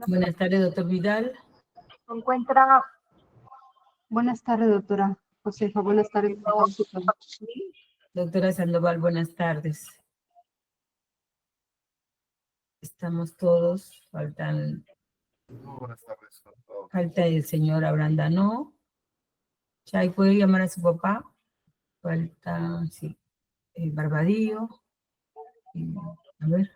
Buenas tardes, doctor Vidal. Se encuentra. Buenas tardes, doctora Josefa. Buenas tardes. Doctora Sandoval, buenas tardes. Estamos todos, faltan. Buenas tardes. Falta el señor Abrandano. ¿Chay puede llamar a su papá? Falta, sí, el Barbadillo. A ver.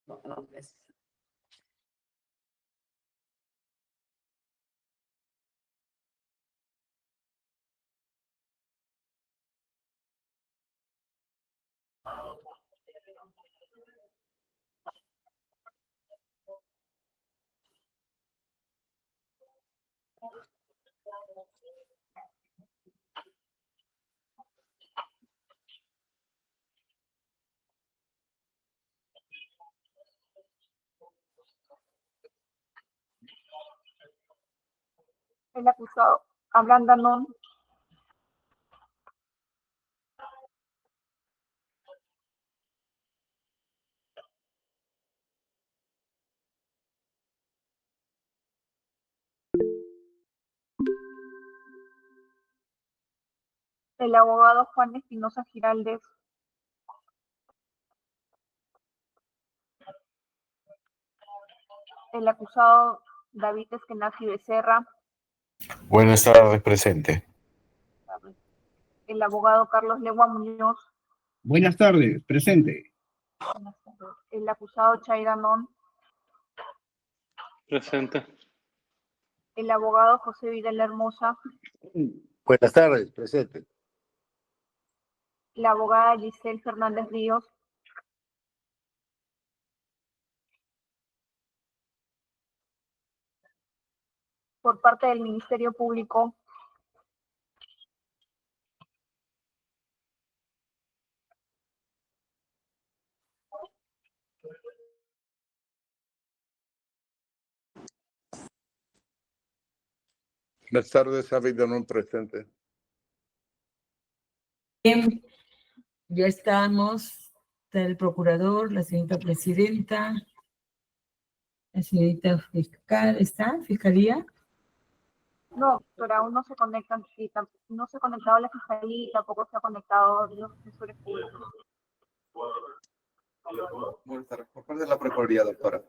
No, gracias. El acusado Abrandano. El abogado Juan Espinosa Giraldez. El acusado David Eskenazi Becerra. Buenas tardes, presente. El abogado Carlos Legua Muñoz. Buenas tardes, presente. El acusado Chayranón. Presente. El abogado José Vidal Hermosa. Buenas tardes, presente. La abogada Giselle Fernández Ríos. Por parte del Ministerio Público. Buenas tardes, Abrandano, presente. Bien, ya estamos. Está el procurador, la señorita presidenta, la señorita fiscal. ¿Está? ¿Fiscalía? No, pero aún no se conectan, no se ha conectado la fiscalía y tampoco se ha conectado los asesores públicos. Buenas tardes. Por parte de la Procuraduría, doctora.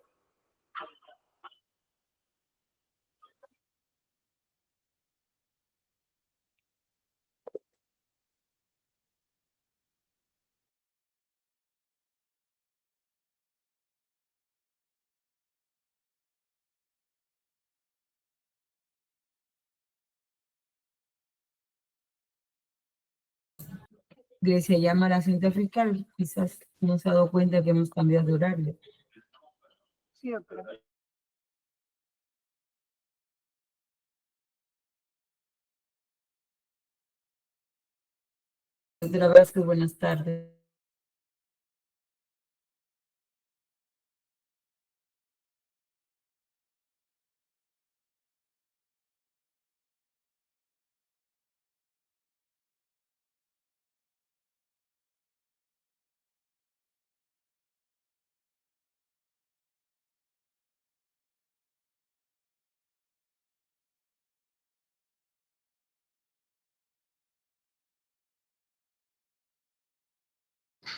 Grecia llama a la señorita fiscal. Quizás no se ha dado cuenta que hemos cambiado de horario. Sí, doctora. Doctora Vázquez, buenas tardes.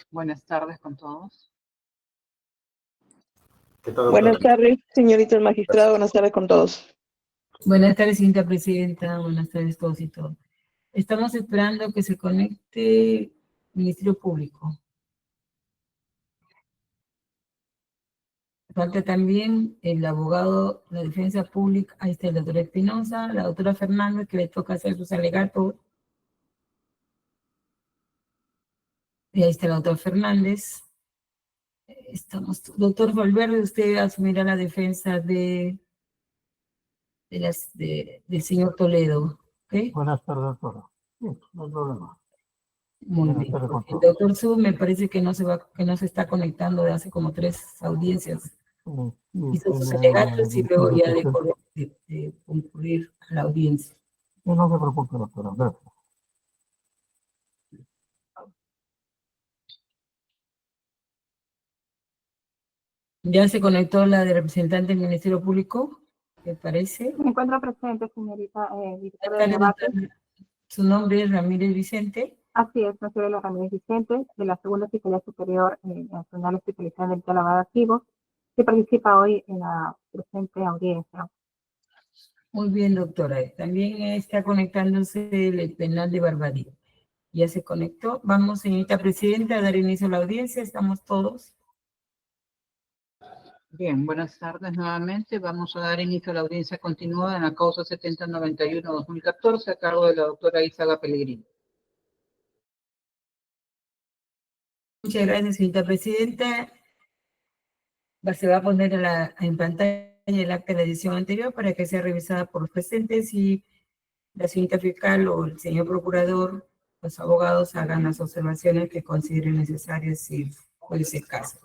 Buenas tardes con todos. ¿Qué tal, Buenas doctora? tardes, señorita el magistrado. Buenas tardes con todos. Buenas tardes, señorita presidenta. Buenas tardes, todos y todas. Estamos esperando que se conecte el Ministerio Público. Falta también el abogado de la defensa pública. Ahí está el doctor Espinosa, la doctora Fernández, que le toca hacer sus alegatos. Y ahí está el doctor Fernández. Doctor Valverde, usted asumirá la defensa del señor Toledo. ¿Okay? Buenas tardes, doctora. Sí, no hay problema. Muy bien. El doctor Su me parece que no se está conectando de hace como 3 audiencias. Hizo sus alegatos y luego ya dejó de concurrir a la audiencia. No se preocupe, doctora. Gracias. Ya se conectó la de representante del Ministerio Público, ¿me parece? Me encuentro presente, señorita directora Está de la debate. doctora- Su nombre es Ramírez Vicente. Así es, soy la Ramírez Vicente, de la Segunda Fiscalía Superior Nacional Especializada en Delito de Lavado de Activos, que participa hoy en la presente audiencia. Muy bien, doctora. También está conectándose el penal de Barbadillo. Ya se conectó. Vamos, señorita presidenta, a dar inicio a la audiencia. Estamos todos. Bien, buenas tardes nuevamente. Vamos a dar inicio a la audiencia continuada en la causa 7091-2014 a cargo de la doctora Isaga Pellegrini. Muchas gracias, señorita presidenta. Se va a poner en pantalla el acta de la edición anterior para que sea revisada por los presentes y la señorita fiscal o el señor procurador, los abogados hagan las observaciones que consideren necesarias si fuese el caso.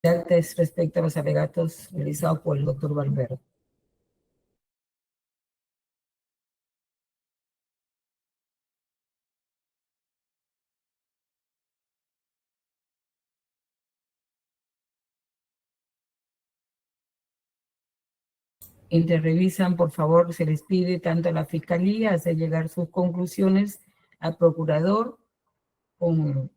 El acta es respecto a los alegatos realizados por el doctor Valverde. Mientras revisan, por favor, se les pide tanto a la Fiscalía hacer llegar sus conclusiones al Procurador con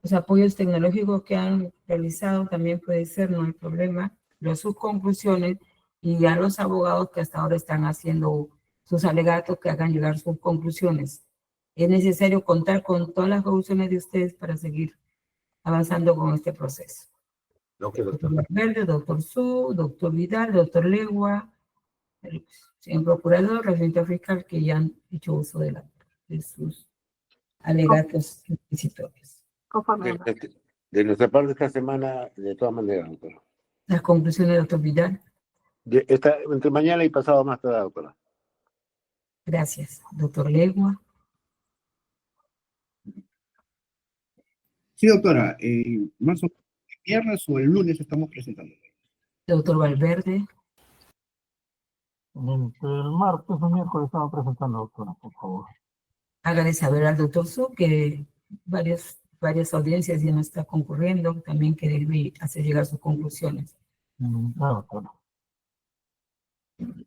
los apoyos tecnológicos que han realizado, también puede ser, no hay problema, pero sus conclusiones y a los abogados que hasta ahora están haciendo sus alegatos que hagan llegar sus conclusiones. Es necesario contar con todas las conclusiones de ustedes para seguir avanzando con este proceso. Doctor Valverde, doctor Su, doctor Vidal, doctor Legua, el señor procurador, representante fiscal que ya han hecho uso de sus alegatos inquisitorios. Conforme. De nuestra parte esta semana, de todas maneras, doctora. Las conclusiones, doctor Vidal. Entre mañana y pasado más tarde, doctora. Gracias. Doctor Legua. Sí, doctora, más o menos el viernes o el lunes estamos presentando. Doctor Valverde. Entre el martes o miércoles estamos presentando, doctora, por favor. Hágale saber al doctor Su que varias audiencias ya no está concurriendo, también que debe hacer llegar sus conclusiones. Claro, doctora.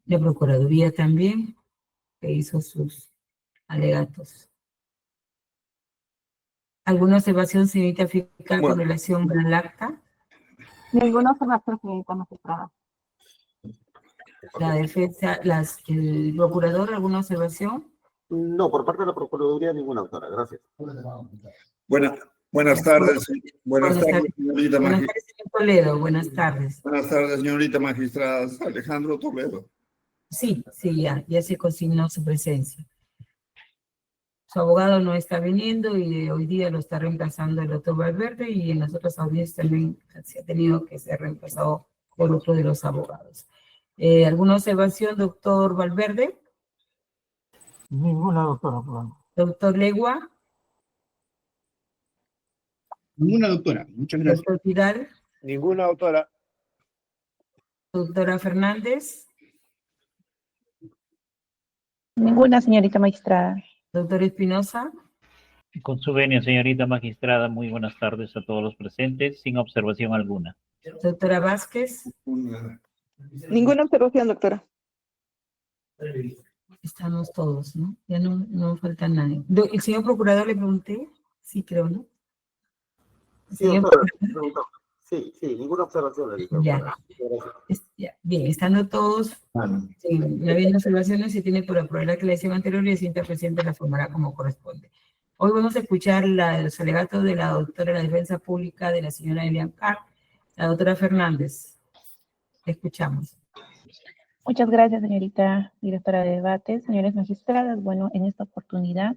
La Procuraduría también, que hizo sus alegatos. ¿Alguna observación, señorita fiscal, con relación al acta? Ninguna observación, señorita magistrada. La defensa, el procurador, ¿alguna observación? No, por parte de la Procuraduría ninguna, doctora. Gracias. Buenas tardes. Buenas tardes, señorita Buenas magistrada. tardes, señor Toledo. Buenas tardes. Buenas tardes, señorita magistrada. Alejandro Toledo. Sí, ya se consignó su presencia. Su abogado no está viniendo y hoy día lo está reemplazando el doctor Valverde y en las otras audiencias también se ha tenido que ser reemplazado por otro de los abogados. ¿Alguna observación, doctor Valverde? Ninguna, doctora, por favor. Doctor Legua, Ninguna, doctora. Muchas gracias. doctor Vidal, Ninguna, doctora. doctora Fernández, Ninguna, señorita magistrada. doctor Espinosa, Con su venia, señorita magistrada, muy buenas tardes a todos los presentes, sin observación alguna. doctora Vázquez. Ninguna observación, doctora. Estamos todos, ¿no? Ya no falta nadie. ¿El señor procurador le pregunté? Sí, creo, ¿no? Sí, doctora. Sí, ninguna observación. Ya. Bien, estando todos, no habiendo observaciones, se tiene por aprobar la declaración anterior y el siguiente presidente la formará como corresponde. Hoy vamos a escuchar los alegatos de la doctora de la Defensa Pública de la señora Elian Carr, la doctora Fernández. Escuchamos. Muchas gracias, señorita directora de debate. Señores magistradas, bueno, en esta oportunidad,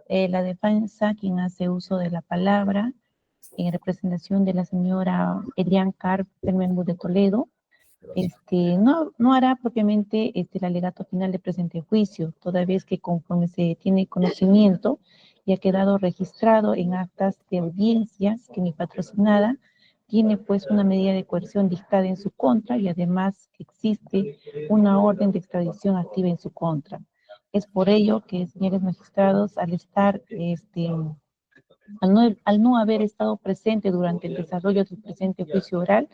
la defensa, quien hace uso de la palabra, en representación de la señora Elian Carr Fernández de Toledo, no hará propiamente el alegato final del presente juicio, toda vez que conforme se tiene conocimiento y ha quedado registrado en actas de audiencias que mi patrocinada tiene pues una medida de coerción dictada en su contra y además que existe una orden de extradición activa en su contra. Es por ello que, señores magistrados, al estar, al no haber estado presente durante el desarrollo del presente juicio oral,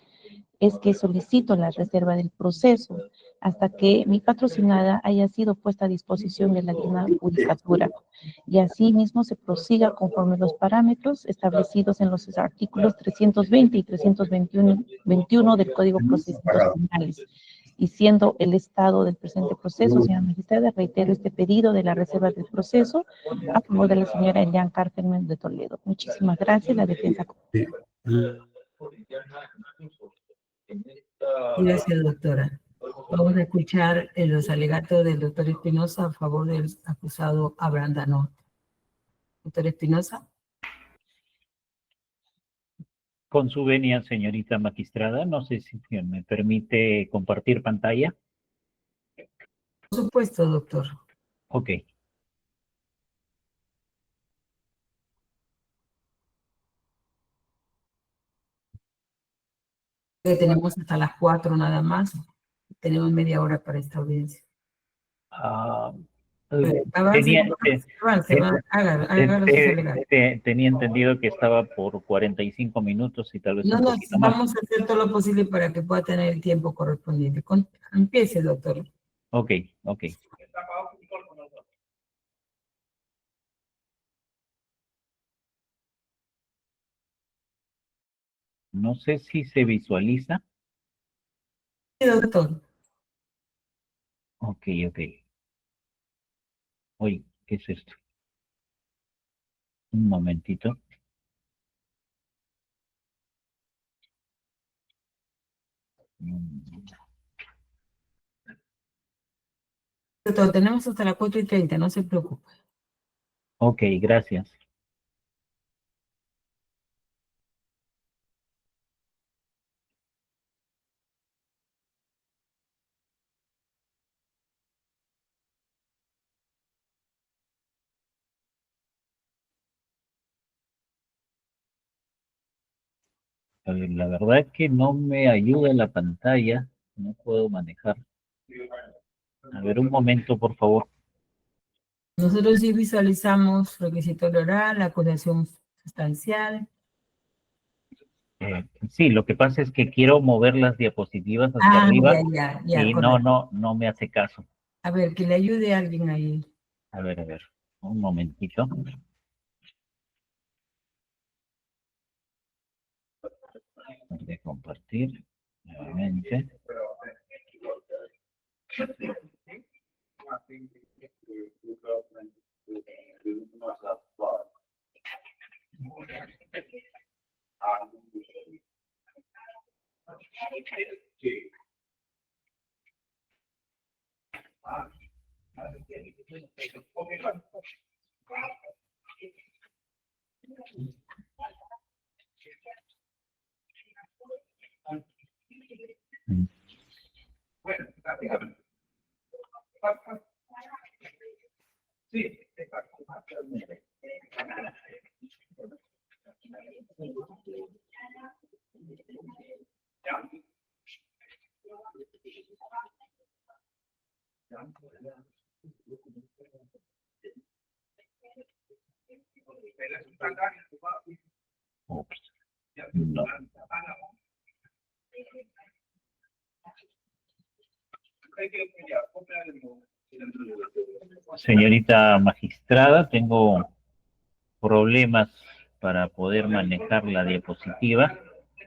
es que solicito la reserva del proceso hasta que mi patrocinada haya sido puesta a disposición de la digna judicatura y así mismo se prosiga conforme los parámetros establecidos en los artículos 320 y 321 del Código de Procedimientos Penales. Y siendo el estado del presente proceso, señora magistrada, reitero este pedido de la reserva del proceso a favor de la señora Elian Carterman de Toledo. Muchísimas gracias. La defensa. Gracias, doctora. Vamos a escuchar los alegatos del doctor Espinosa a favor del acusado Abraham Danó. Doctor Espinosa. Con su venia, señorita magistrada, no sé si me permite compartir pantalla. Por supuesto, doctor. Ok. Tenemos hasta las 4 nada más. Tenemos media hora para esta audiencia. Tenía entendido que estaba por 45 minutos y tal vez no, un poquito más. Vamos a hacer todo lo posible para que pueda tener el tiempo correspondiente. Empiece, doctor. Ok, ok. No sé si se visualiza. Sí, doctor. Ok, ok. Oye, ¿qué es esto? Un momentito. Doctor, tenemos hasta las 4:30, no se preocupe. Ok, gracias. La verdad es que no me ayuda la pantalla, no puedo manejar. A ver, un momento, por favor. Nosotros sí visualizamos requisito oral, acusación sustancial. Sí, lo que pasa es que quiero mover las diapositivas hacia arriba ya, y no me hace caso. A ver, que le ayude a alguien ahí. A ver, un momentito. De compartir nuevamente. Ups. No. Señorita magistrada, tengo problemas para poder manejar la diapositiva.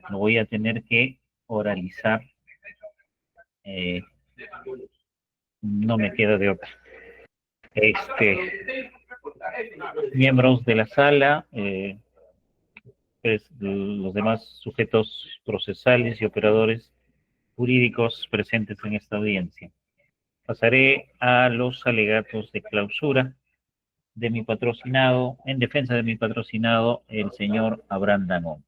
Lo voy a tener que oralizar. No me queda de otra. Miembros de la sala, los demás sujetos procesales y operadores jurídicos presentes en esta audiencia. Pasaré a los alegatos de clausura de mi patrocinado, en defensa de mi patrocinado, el señor Abraham Danón.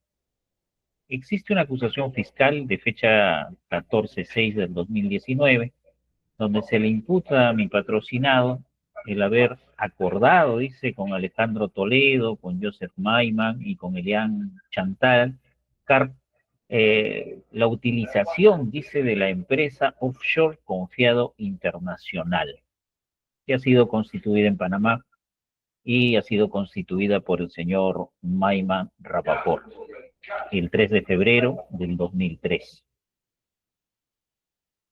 existe una acusación fiscal de fecha 14/6 del 2019, donde se le imputa a mi patrocinado el haber acordado, dice, con Alejandro Toledo, con Joseph Maiman y con Elian Chantal, la utilización, dice, de la empresa offshore Confiado Internacional, que ha sido constituida en Panamá y ha sido constituida por el señor Maiman Rapaport el 3 de febrero del 2003.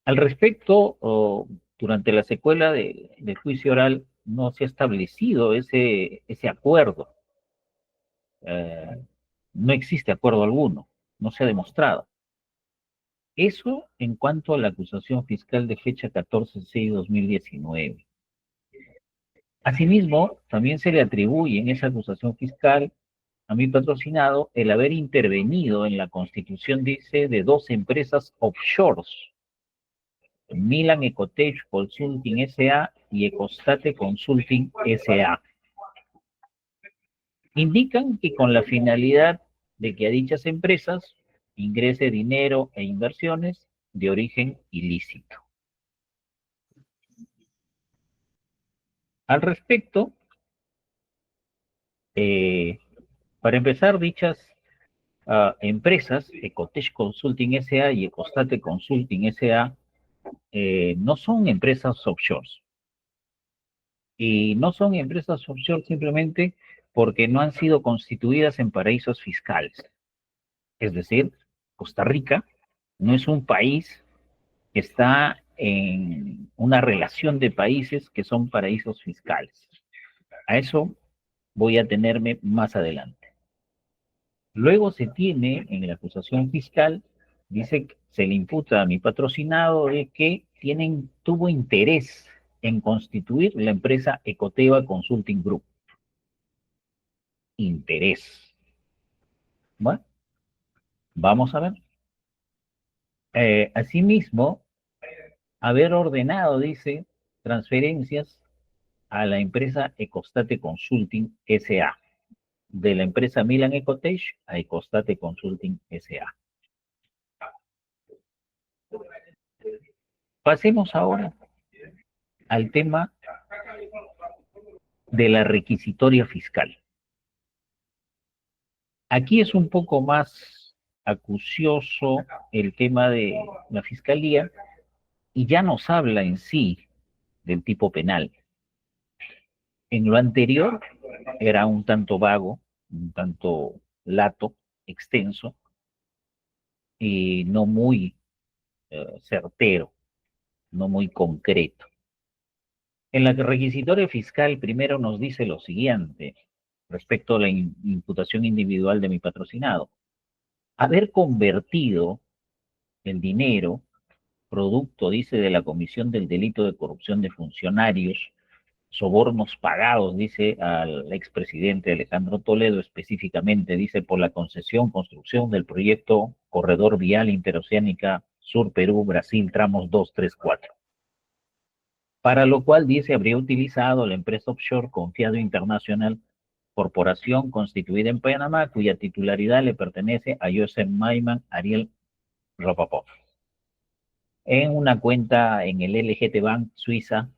Al respecto, durante la secuela del juicio oral no se ha establecido ese acuerdo. No existe acuerdo alguno, no se ha demostrado. Eso en cuanto a la acusación fiscal de fecha 14/6/2019. Asimismo, también se le atribuye en esa acusación fiscal a mi patrocinado el haber intervenido en la constitución, dice, de 2 empresas offshores, Milan Ecotech Consulting S.A. y Ecostate Consulting S.A. Indican que con la finalidad de que a dichas empresas ingrese dinero e inversiones de origen ilícito. Al respecto, para empezar, dichas empresas, Ecotech Consulting S.A. y Ecostate Consulting S.A., no son empresas offshores. Y no son empresas offshore simplemente porque no han sido constituidas en paraísos fiscales. Es decir, Costa Rica no es un país que está en una relación de países que son paraísos fiscales. A eso voy a tenerme más adelante. Luego se tiene en la acusación fiscal, dice que se le imputa a mi patrocinado de que tuvo interés en constituir la empresa Ecoteva Consulting Group. Interés. Bueno, vamos a ver. Asimismo, haber ordenado, dice, transferencias a la empresa Ecostate Consulting S.A., de la empresa Milan Ecotech a Ecostate Consulting S.A. Pasemos ahora al tema de la requisitoria fiscal. Aquí es un poco más acucioso el tema de la fiscalía y ya nos habla en sí del tipo penal. En lo anterior era un tanto vago, un tanto lato, extenso y no muy certero, no muy concreto. En la requisitoria fiscal primero nos dice lo siguiente respecto a la imputación individual de mi patrocinado. Haber convertido el dinero, producto, dice, de la comisión del delito de corrupción de funcionarios, sobornos pagados, dice, al expresidente Alejandro Toledo, específicamente, dice, por la concesión, construcción del proyecto Corredor Vial Interoceánica Sur Perú, Brasil, tramos 2, 3, 4. Para lo cual, dice, habría utilizado la empresa offshore Confiado Internacional, corporación constituida en Panamá, cuya titularidad le pertenece a Joseph Maiman Ariel Rapaport, en una cuenta en el LGT Bank Suiza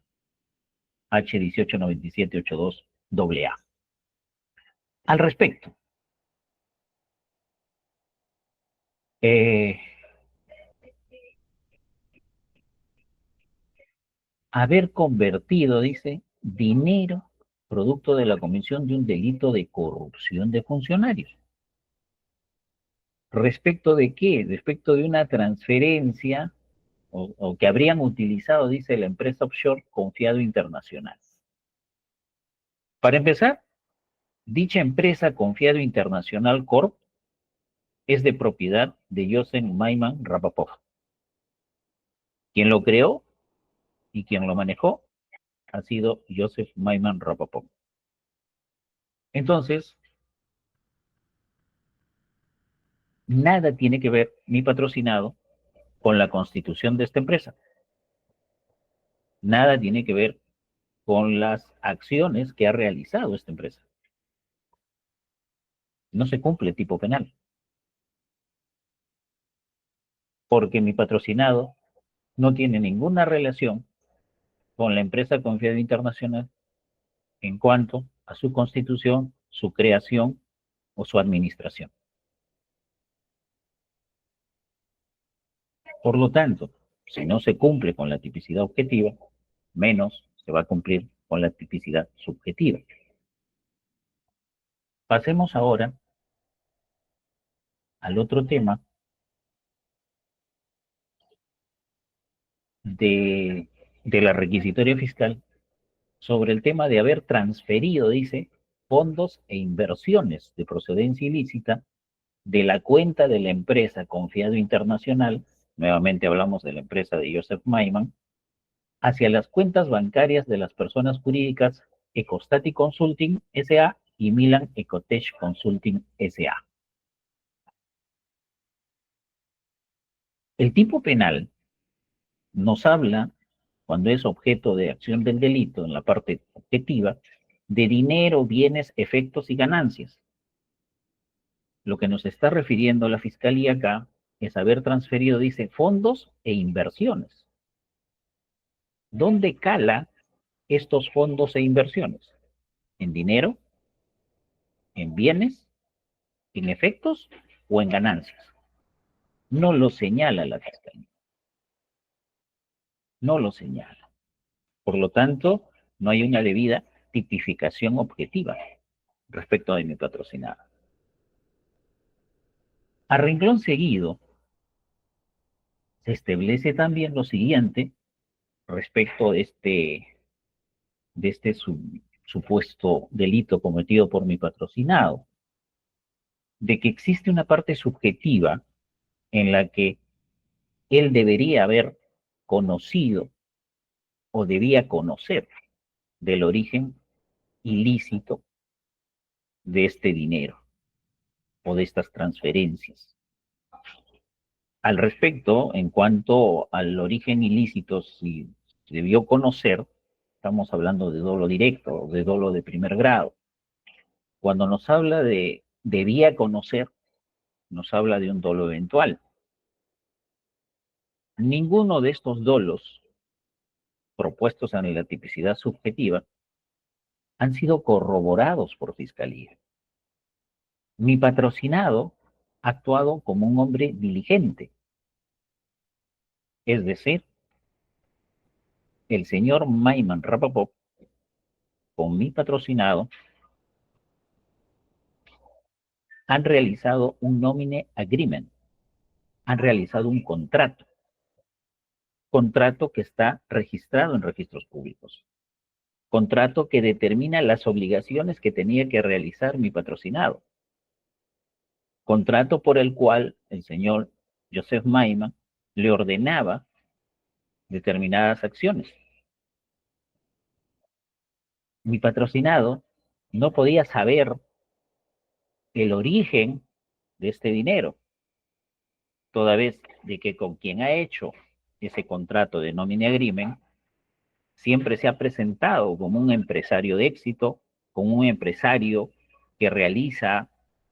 H189782AA. Al respecto, haber convertido, dice, dinero producto de la comisión de un delito de corrupción de funcionarios. ¿Respecto de qué? Respecto de una transferencia o que habrían utilizado, dice, la empresa offshore Confiado Internacional. Para empezar, dicha empresa Confiado Internacional Corp es de propiedad de Joseph Maiman Rapaport. Quien lo creó y quien lo manejó ha sido Joseph Maiman Rapaport. Entonces, nada tiene que ver mi patrocinado con la constitución de esta empresa. Nada tiene que ver con las acciones que ha realizado esta empresa. No se cumple tipo penal. porque mi patrocinado no tiene ninguna relación con la empresa Confiado Internacional en cuanto a su constitución, su creación o su administración. Por lo tanto, si no se cumple con la tipicidad objetiva, menos se va a cumplir con la tipicidad subjetiva. Pasemos ahora al otro tema de la requisitoria fiscal sobre el tema de haber transferido, dice, fondos e inversiones de procedencia ilícita de la cuenta de la empresa Confiado Internacional, nuevamente hablamos de la empresa de Joseph Maiman, hacia las cuentas bancarias de las personas jurídicas Ecostati Consulting S.A. y Milan Ecotech Consulting S.A. El tipo penal nos habla, cuando es objeto de acción del delito en la parte objetiva, de dinero, bienes, efectos y ganancias. Lo que nos está refiriendo la Fiscalía acá es haber transferido, dice, fondos e inversiones. ¿Dónde cala estos fondos e inversiones? ¿En dinero? ¿En bienes? ¿En efectos? ¿O en ganancias? No lo señala la Fiscalía. No lo señala. Por lo tanto, no hay una debida tipificación objetiva respecto de mi patrocinado. A renglón seguido, se establece también lo siguiente respecto de este supuesto delito cometido por mi patrocinado, de que existe una parte subjetiva en la que él debería haber conocido o debía conocer del origen ilícito de este dinero o de estas transferencias. Al respecto, en cuanto al origen ilícito, si debió conocer, estamos hablando de dolo directo o de dolo de primer grado. Cuando nos habla de debía conocer, nos habla de un dolo eventual. Ninguno de estos dolos propuestos en la tipicidad subjetiva han sido corroborados por Fiscalía. Mi patrocinado ha actuado como un hombre diligente. Es decir, el señor Maiman Rapaport, con mi patrocinado, han realizado un nomine agreement, han realizado un contrato que está registrado en registros públicos, contrato que determina las obligaciones que tenía que realizar mi patrocinado, contrato por el cual el señor Joseph Maiman le ordenaba determinadas acciones. Mi patrocinado no podía saber el origen de este dinero, toda vez de que con quien ha hecho ese contrato de nomine agreement siempre se ha presentado como un empresario de éxito, como un empresario que realiza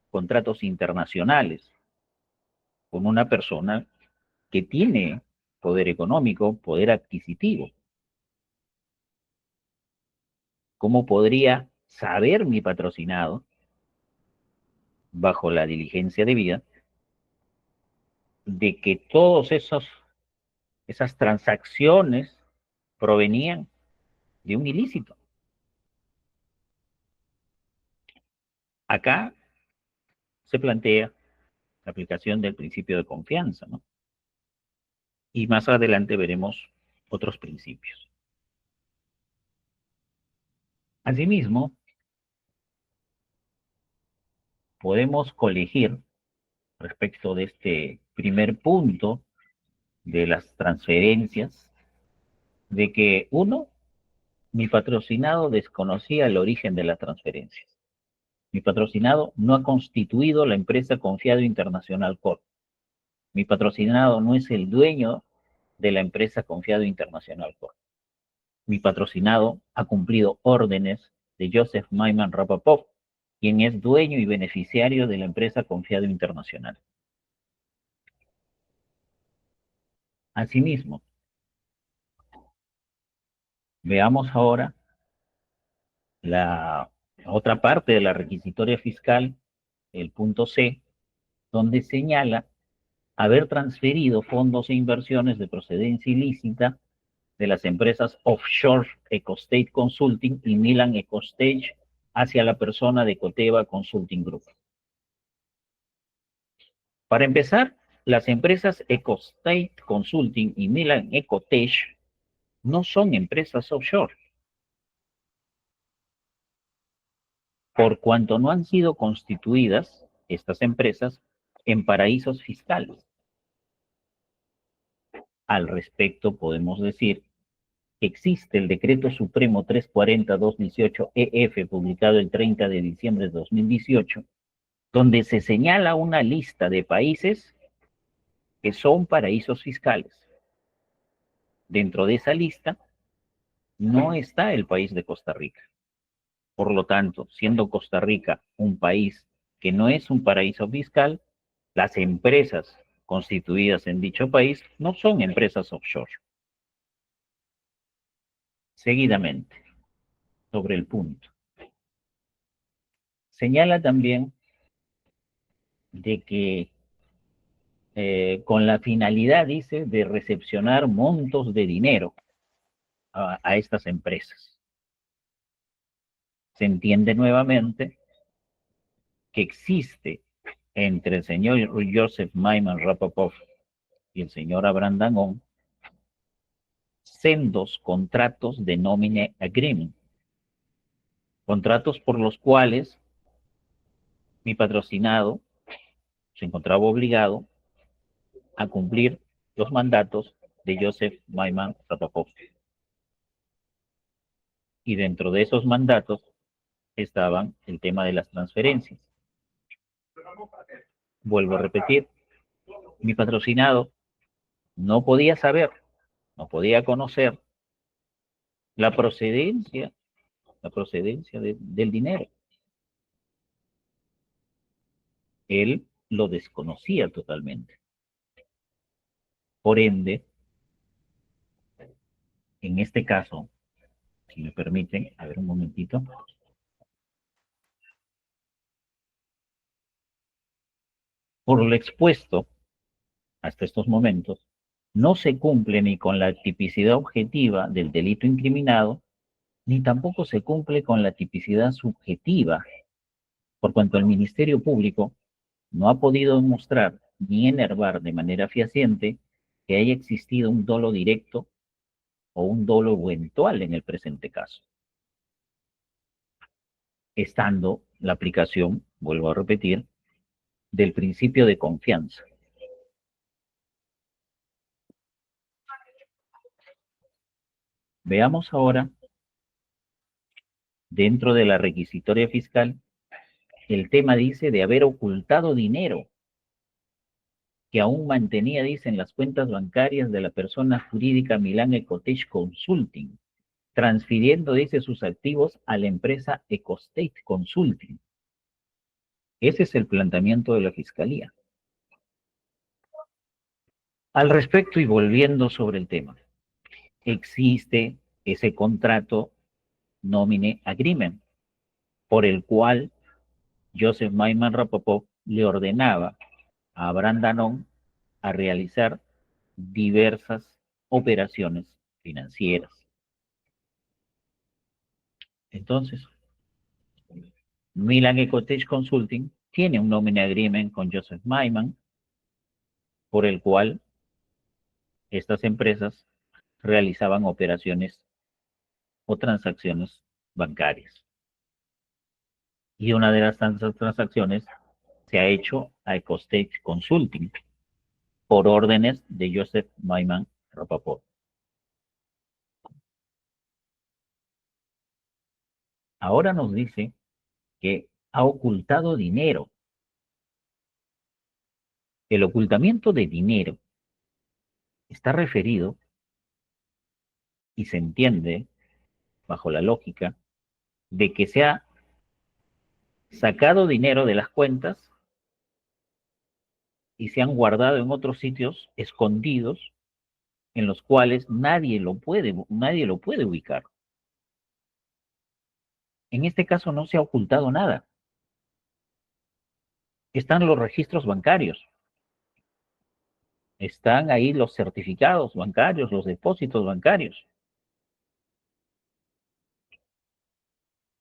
contratos internacionales, como una persona que tiene poder económico, poder adquisitivo. ¿Cómo podría saber mi patrocinado, bajo la diligencia debida, de que todas esas transacciones provenían de un ilícito? Acá se plantea la aplicación del principio de confianza, ¿no? Y más adelante veremos otros principios. Asimismo, podemos colegir respecto de este primer punto de las transferencias, de que uno, mi patrocinado desconocía el origen de las transferencias. Mi patrocinado no ha constituido la empresa Confiado Internacional Corp. Mi patrocinado no es el dueño de la empresa Confiado Internacional Corp. Mi patrocinado ha cumplido órdenes de Joseph Maiman Rapaport, quien es dueño y beneficiario de la empresa Confiado Internacional. Asimismo, veamos ahora la otra parte de la requisitoria fiscal, el punto C, donde señala haber transferido fondos e inversiones de procedencia ilícita de las empresas offshore EcoState Consulting y Milan EcoStage hacia la persona de Coteva Consulting Group. Para empezar, las empresas EcoState Consulting y Milan EcoStage no son empresas offshore, por cuanto no han sido constituidas estas empresas en paraísos fiscales. Al respecto, podemos decir que existe el Decreto Supremo 340-218-EF, publicado el 30 de diciembre de 2018, donde se señala una lista de países que son paraísos fiscales. Dentro de esa lista no está el país de Costa Rica. Por lo tanto, siendo Costa Rica un país que no es un paraíso fiscal, las empresas constituidas en dicho país no son empresas offshore. Seguidamente, sobre el punto. Señala también de que con la finalidad, dice, de recepcionar montos de dinero a estas empresas. Se entiende nuevamente que existe entre el señor Joseph Maiman Rapoport y el señor Abraham Dangón sendos contratos de Nominae Agreement, contratos por los cuales mi patrocinado se encontraba obligado a cumplir los mandatos de Joseph Maiman Rapoport. Y dentro de esos mandatos estaban el tema de las transferencias. Vuelvo a repetir, mi patrocinado no podía saber, no podía conocer la procedencia del dinero. Él lo desconocía totalmente. Por ende, en este caso, si me permiten, a ver un momentito. Por lo expuesto hasta estos momentos, no se cumple ni con la tipicidad objetiva del delito incriminado, ni tampoco se cumple con la tipicidad subjetiva, por cuanto el Ministerio Público no ha podido demostrar ni enervar de manera fehaciente que haya existido un dolo directo o un dolo eventual en el presente caso. Estando la aplicación, vuelvo a repetir, del principio de confianza. Veamos ahora, dentro de la requisitoria fiscal, el tema dice de haber ocultado dinero que aún mantenía, dice, en las cuentas bancarias de la persona jurídica Milan EcoStage Consulting, transfiriendo, dice, sus activos a la empresa EcoState Consulting. Ese es el planteamiento de la Fiscalía. Al respecto, y volviendo sobre el tema, existe ese contrato Nominae Agreement, por el cual Joseph Maiman Rapoport le ordenaba a Abraham Dangón a realizar diversas operaciones financieras. Entonces, Milan EcoStage Consulting tiene un Nominae Agreement con Joseph Maiman, por el cual estas empresas realizaban operaciones o transacciones bancarias. Y una de las transacciones se ha hecho a EcoStage Consulting por órdenes de Joseph Maiman Rapoport. Ahora nos dice que ha ocultado dinero. El ocultamiento de dinero está referido y se entiende bajo la lógica de que se ha sacado dinero de las cuentas y se han guardado en otros sitios escondidos en los cuales nadie lo puede ubicar. En este caso no se ha ocultado nada. Están los registros bancarios. Están ahí los certificados bancarios, los depósitos bancarios.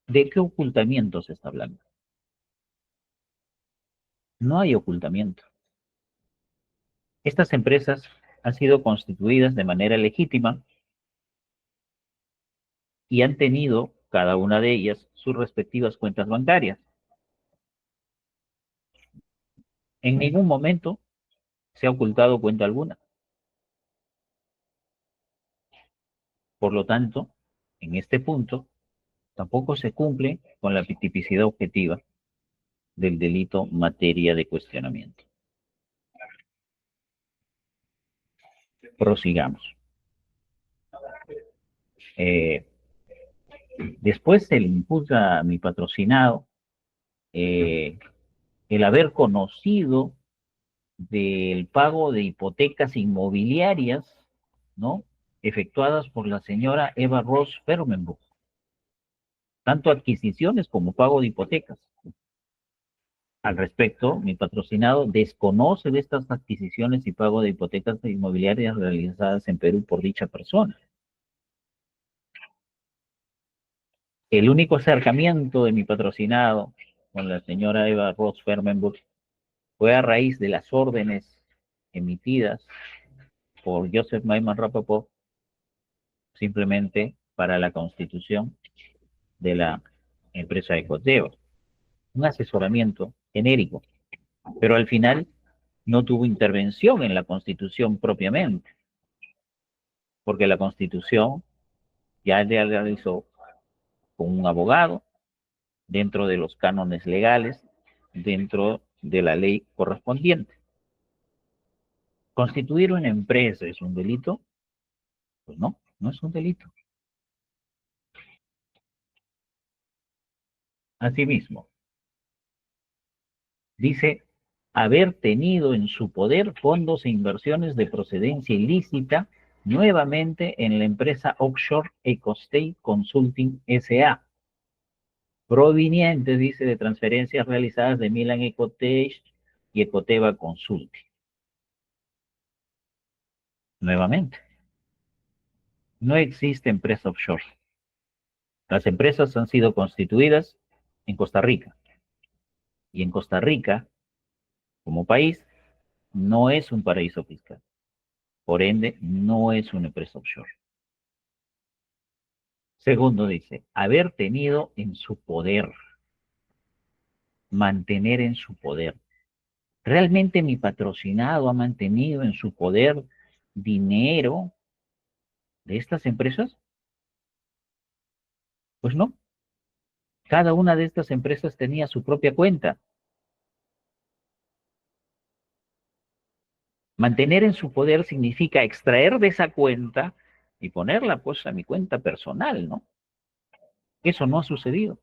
¿De qué ocultamiento se está hablando? No hay ocultamiento. Estas empresas han sido constituidas de manera legítima y han tenido, cada una de ellas, sus respectivas cuentas bancarias. En ningún momento se ha ocultado cuenta alguna. Por lo tanto, en este punto, tampoco se cumple con la tipicidad objetiva del delito materia de cuestionamiento. Prosigamos. Después se le imputa a mi patrocinado el haber conocido del pago de hipotecas inmobiliarias, ¿no?, efectuadas por la señora Eva Ross Fermenbuch, tanto adquisiciones como pago de hipotecas. Al respecto, mi patrocinado desconoce de estas adquisiciones y pago de hipotecas inmobiliarias realizadas en Perú por dicha persona. El único acercamiento de mi patrocinado con la señora Eva Ross Fermenbuch fue a raíz de las órdenes emitidas por Joseph Maiman Rapoport, simplemente para la constitución de la empresa Ecoteva. Un asesoramiento genérico, pero al final no tuvo intervención en la constitución propiamente, porque la constitución ya la realizó con un abogado, dentro de los cánones legales, dentro de la ley correspondiente. ¿Constituir una empresa es un delito? Pues no, no es un delito. Asimismo, dice haber tenido en su poder fondos e inversiones de procedencia ilícita nuevamente en la empresa offshore EcoState Consulting S.A., proveniente, dice, de transferencias realizadas de Milan Ecotech y Ecoteva Consulting. Nuevamente, no existe empresa offshore. Las empresas han sido constituidas en Costa Rica. Y en Costa Rica, como país, no es un paraíso fiscal. Por ende, no es una empresa offshore. Segundo, dice, haber tenido en su poder, mantener en su poder. ¿Realmente mi patrocinado ha mantenido en su poder dinero de estas empresas? Pues no. Cada una de estas empresas tenía su propia cuenta. Mantener en su poder significa extraer de esa cuenta y ponerla pues a mi cuenta personal, ¿no? Eso no ha sucedido.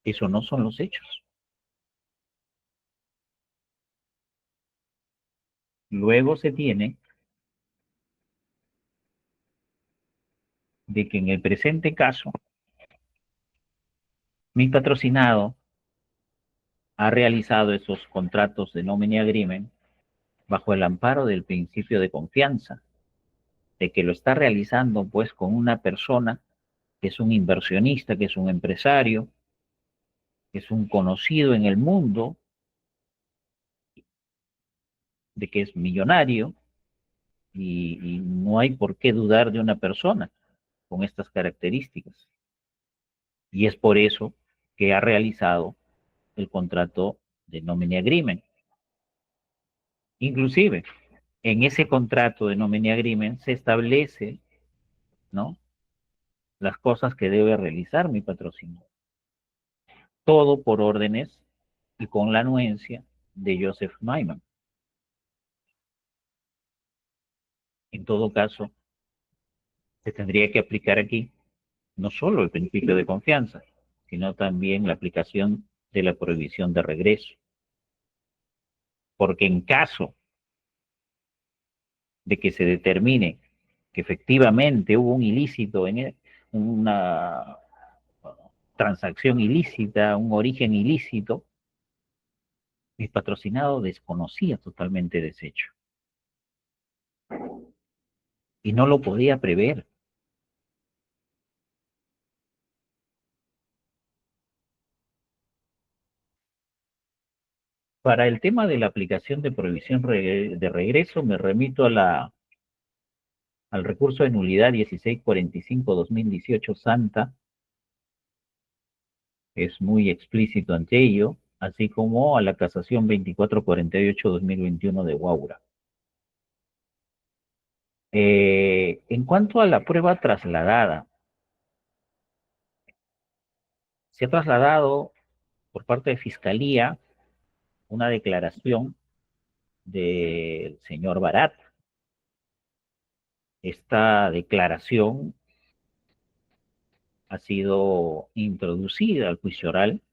Eso no son los hechos. Luego se tiene de que en el presente caso, mi patrocinado ha realizado esos contratos de nominee agreement bajo el amparo del principio de confianza, de que lo está realizando pues con una persona que es un inversionista, que es un empresario, que es un conocido en el mundo, de que es millonario, y no hay por qué dudar de una persona con estas características. Y es por eso que ha realizado el contrato de nominee agreement. Inclusive, en ese contrato de nominee agreement se establece, ¿no?, las cosas que debe realizar mi patrocinador. Todo por órdenes y con la anuencia de Joseph Maiman. En todo caso, se tendría que aplicar aquí no solo el principio de confianza, sino también la aplicación de la prohibición de regreso. Porque en caso de que se determine que efectivamente hubo un ilícito, una transacción ilícita, un origen ilícito, mi patrocinado desconocía totalmente de ese hecho. Y no lo podía prever. Para el tema de la aplicación de prohibición de regreso, me remito al recurso de nulidad 1645-2018 Santa, es muy explícito ante ello, así como a la casación 2448-2021 de Guaura. En cuanto a la prueba trasladada, se ha trasladado por parte de Fiscalía una declaración del señor Barat. Esta declaración ha sido introducida al juicio oral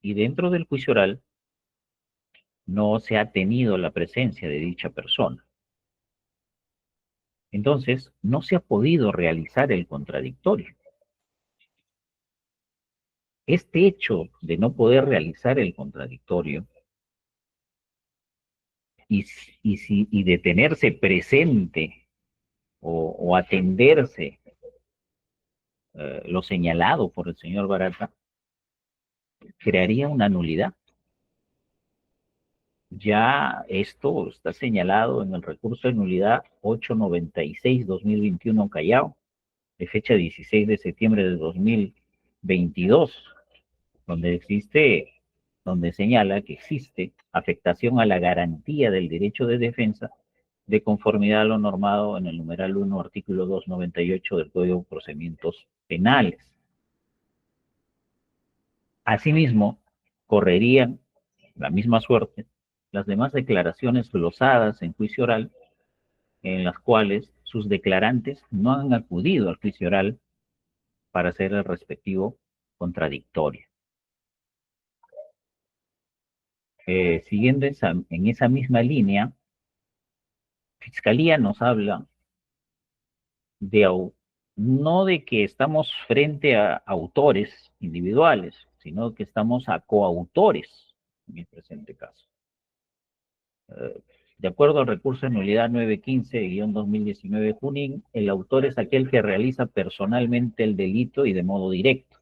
y dentro del juicio oral no se ha tenido la presencia de dicha persona. Entonces, no se ha podido realizar el contradictorio. Este hecho de no poder realizar el contradictorio y de tenerse presente o atenderse lo señalado por el señor Barata, crearía una nulidad. Ya esto está señalado en el recurso de nulidad 896-2021 Callao, de fecha 16 de septiembre de 2022, donde señala que existe afectación a la garantía del derecho de defensa de conformidad a lo normado en el numeral 1, artículo 298 del Código de Procedimientos Penales. Asimismo, correrían la misma suerte las demás declaraciones glosadas en juicio oral, en las cuales sus declarantes no han acudido al juicio oral para hacer el respectivo contradictorio. Siguiendo en esa misma línea, Fiscalía nos habla no de que estamos frente a autores individuales, sino que estamos a coautores en el presente caso. De acuerdo al recurso de nulidad 915-2019 Junín, el autor es aquel que realiza personalmente el delito y de modo directo.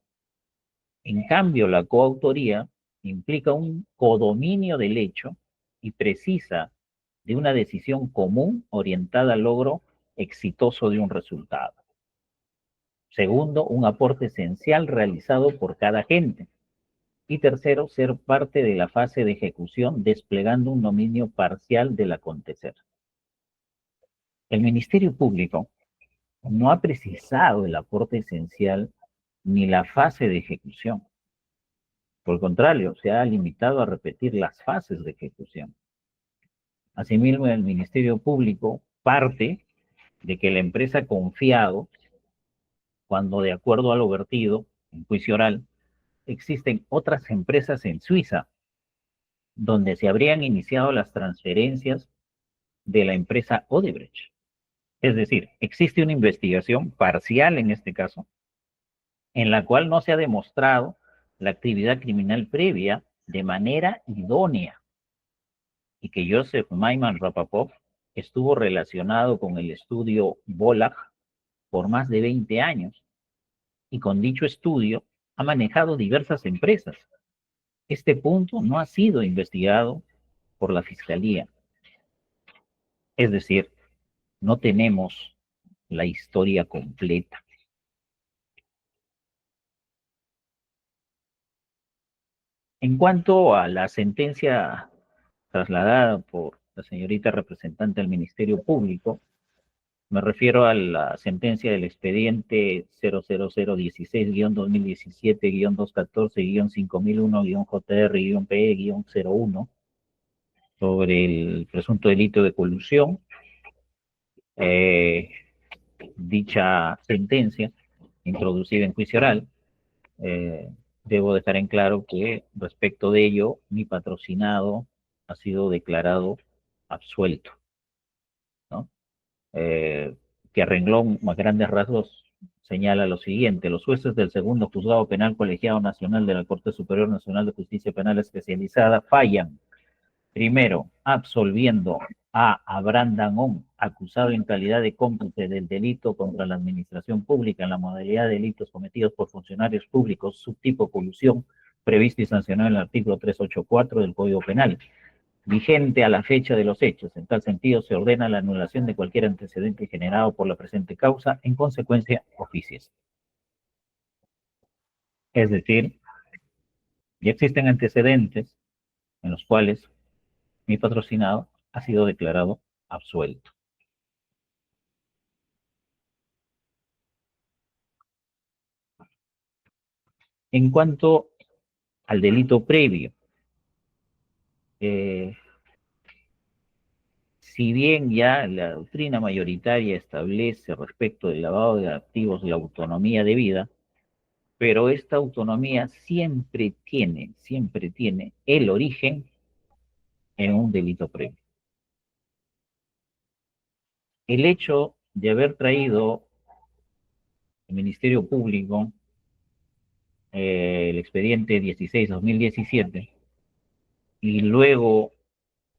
En cambio, la coautoría implica un codominio del hecho y precisa de una decisión común orientada al logro exitoso de un resultado. Segundo, un aporte esencial realizado por cada agente. Y tercero, ser parte de la fase de ejecución desplegando un dominio parcial del acontecer. El Ministerio Público no ha precisado el aporte esencial ni la fase de ejecución. Por el contrario, se ha limitado a repetir las fases de ejecución. Asimismo, el Ministerio Público parte de que la empresa ha confiado cuando, de acuerdo a lo vertido en juicio oral, existen otras empresas en Suiza donde se habrían iniciado las transferencias de la empresa Odebrecht. Es decir, existe una investigación parcial en este caso, en la cual no se ha demostrado la actividad criminal previa de manera idónea y que Joseph Maiman Rapaport estuvo relacionado con el estudio Bollag por más de 20 años y con dicho estudio ha manejado diversas empresas. Este punto no ha sido investigado por la Fiscalía. Es decir, no tenemos la historia completa. En cuanto a la sentencia trasladada por la señorita representante del Ministerio Público, me refiero a la sentencia del expediente 00016-2017-214-5001-JR-PE-01 sobre el presunto delito de colusión. Dicha sentencia, introducida en juicio oral, debo dejar en claro que respecto de ello, mi patrocinado ha sido declarado absuelto. que a renglón más grandes rasgos señala lo siguiente: los jueces del segundo juzgado penal colegiado nacional de la Corte Superior Nacional de Justicia Penal Especializada fallan, primero, absolviendo a Abraham Dangond, acusado en calidad de cómplice del delito contra la administración pública en la modalidad de delitos cometidos por funcionarios públicos, subtipo colusión, previsto y sancionado en el artículo 384 del Código Penal, vigente a la fecha de los hechos. En tal sentido, se ordena la anulación de cualquier antecedente generado por la presente causa, en consecuencia, oficios. Es decir, ya existen antecedentes en los cuales mi patrocinado ha sido declarado absuelto. En cuanto al delito previo, si bien ya la doctrina mayoritaria establece respecto del lavado de activos la autonomía debida, pero esta autonomía siempre tiene el origen en un delito previo. El hecho de haber traído el Ministerio Público el expediente 16-2017 y luego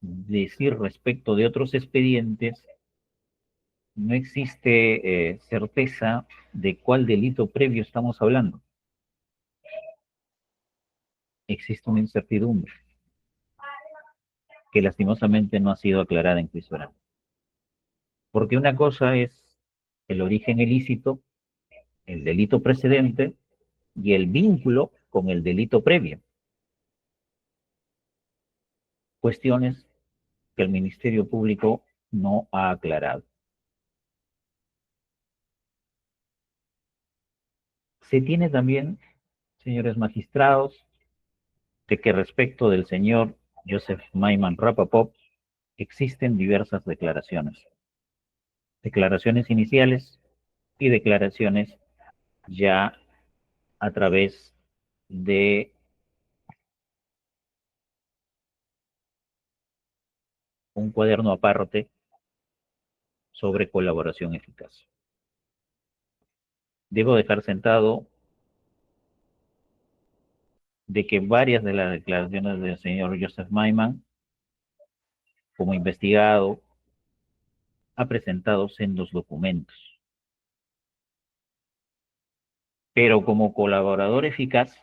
decir respecto de otros expedientes, no existe certeza de cuál delito previo estamos hablando. Existe una incertidumbre que lastimosamente no ha sido aclarada en juicio oral. Porque una cosa es el origen ilícito, el delito precedente y el vínculo con el delito previo. Cuestiones que el Ministerio Público no ha aclarado. Se tiene también, señores magistrados, de que respecto del señor Joseph Maiman Rapaport existen diversas declaraciones. Declaraciones iniciales y declaraciones ya a través de un cuaderno aparte sobre colaboración eficaz. Debo dejar sentado de que varias de las declaraciones del señor Joseph Maiman, como investigado, ha presentado sendos documentos. Pero como colaborador eficaz,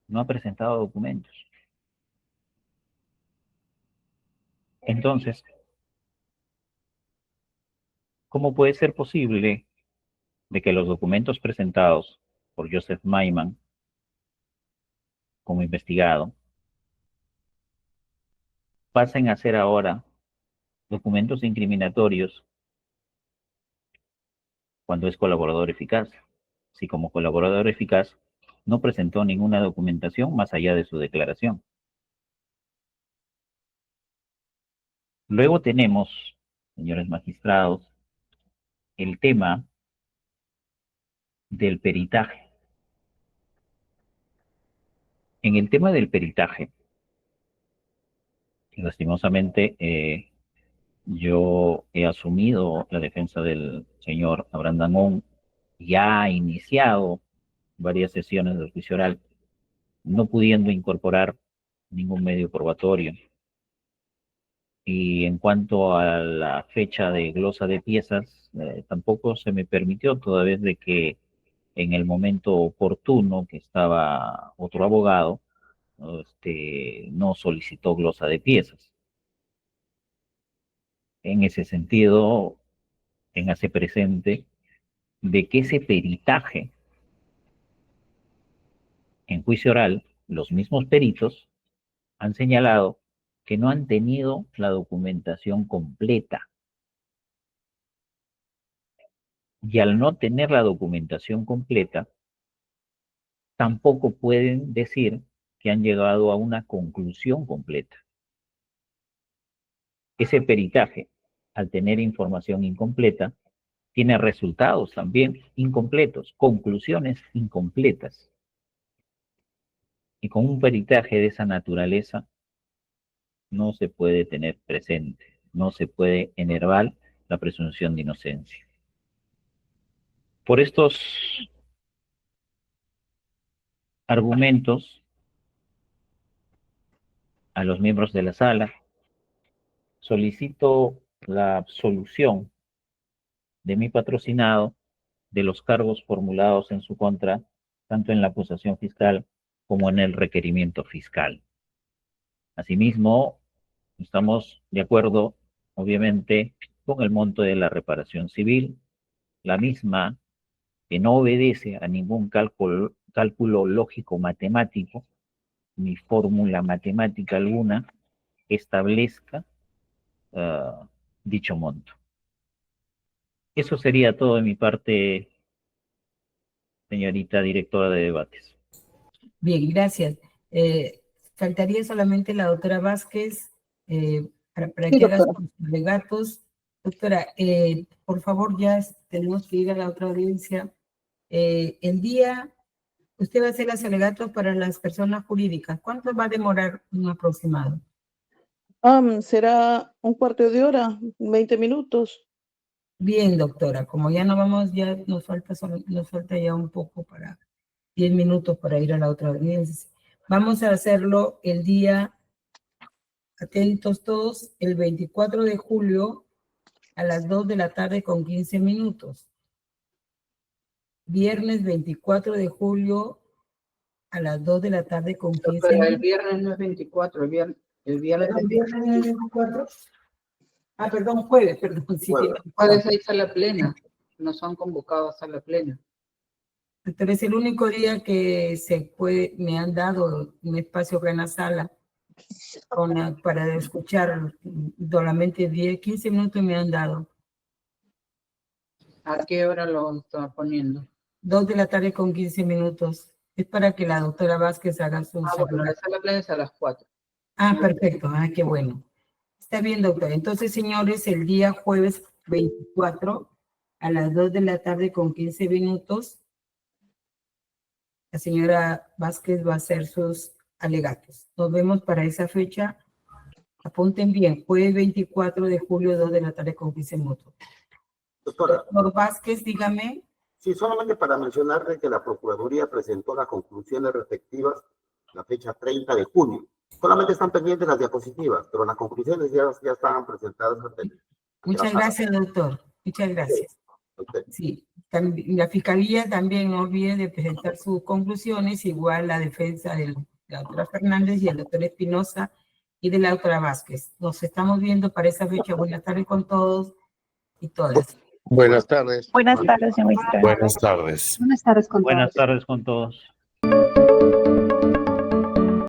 no ha presentado documentos. Entonces, ¿cómo puede ser posible de que los documentos presentados por Joseph Maiman como investigado pasen a ser ahora documentos incriminatorios cuando es colaborador eficaz? Si como colaborador eficaz no presentó ninguna documentación más allá de su declaración. Luego tenemos, señores magistrados, el tema del peritaje. En el tema del peritaje, lastimosamente, yo he asumido la defensa del señor Abraham Dangond, ya ha iniciado varias sesiones del juicio oral, no pudiendo incorporar ningún medio probatorio. Y en cuanto a la fecha de glosa de piezas, tampoco se me permitió, toda vez de que en el momento oportuno que estaba otro abogado, no solicitó glosa de piezas. En ese sentido, téngase presente de que ese peritaje en juicio oral, los mismos peritos han señalado que no han tenido la documentación completa. Y al no tener la documentación completa, tampoco pueden decir que han llegado a una conclusión completa. Ese peritaje, al tener información incompleta, tiene resultados también incompletos, conclusiones incompletas. Y con un peritaje de esa naturaleza no se puede tener presente, no se puede enervar la presunción de inocencia. Por estos argumentos, a los miembros de la sala, solicito la absolución de mi patrocinado de los cargos formulados en su contra, tanto en la acusación fiscal como en el requerimiento fiscal. Asimismo, estamos de acuerdo, obviamente, con el monto de la reparación civil, la misma que no obedece a ningún cálculo lógico matemático, ni fórmula matemática alguna que establezca dicho monto. Eso sería todo de mi parte, señorita directora de debates. Bien, gracias. Faltaría solamente la doctora Vázquez para Sí, que haga doctora. sus alegatos. Doctora, por favor, ya tenemos que ir a la otra audiencia. El día, usted va a hacer los alegatos para las personas jurídicas. ¿Cuánto va a demorar un aproximado? Será un cuarto de hora, 20 minutos. Bien, doctora, como ya no vamos, ya nos falta ya un poco para 10 minutos para ir a la otra audiencia. Vamos a hacerlo el día, atentos todos, el 24 de julio a las 2 de la tarde con 15 minutos. Viernes 24 de julio a las 2 de la tarde con 15 Pero el minutos. viernes no es 24, el viernes ¿El viernes es 24? Ah, perdón, jueves, perdón. Sí, Jueves hay sala plena, no son convocados a la plena. Pero es el único día que me han dado un espacio acá en la sala para escuchar solamente 10, 15 minutos me han dado. ¿A qué hora lo está poniendo? 2 de la tarde con 15 minutos. Es para que la doctora Vázquez haga su... Bueno, la sala plena es a las 4. Ah, perfecto. Ah, qué bueno. Está bien, doctora. Entonces, señores, el día jueves 24 a las 2 de la tarde con 15 minutos, la señora Vázquez va a hacer sus alegatos. Nos vemos para esa fecha. Apunten bien, jueves 24 de julio, 2 de la tarde con 15 minutos. Doctora, Doctor Vázquez, dígame. sí, solamente para mencionarle que la Procuraduría presentó las conclusiones respectivas la fecha 30 de junio. Solamente están pendientes las diapositivas, pero las conclusiones ya estaban presentadas. Muchas gracias, doctor. Muchas gracias. Sí, la Fiscalía también no olvide de presentar sus conclusiones, igual la defensa de la doctora Fernández y el doctor Espinosa y de la doctora Vázquez. Nos estamos viendo para esa fecha. Buenas tardes con todos y todas. Buenas tardes. Buenas tardes, señor magistrado. Buenas tardes. Buenas tardes con todos. Buenas tardes con todos.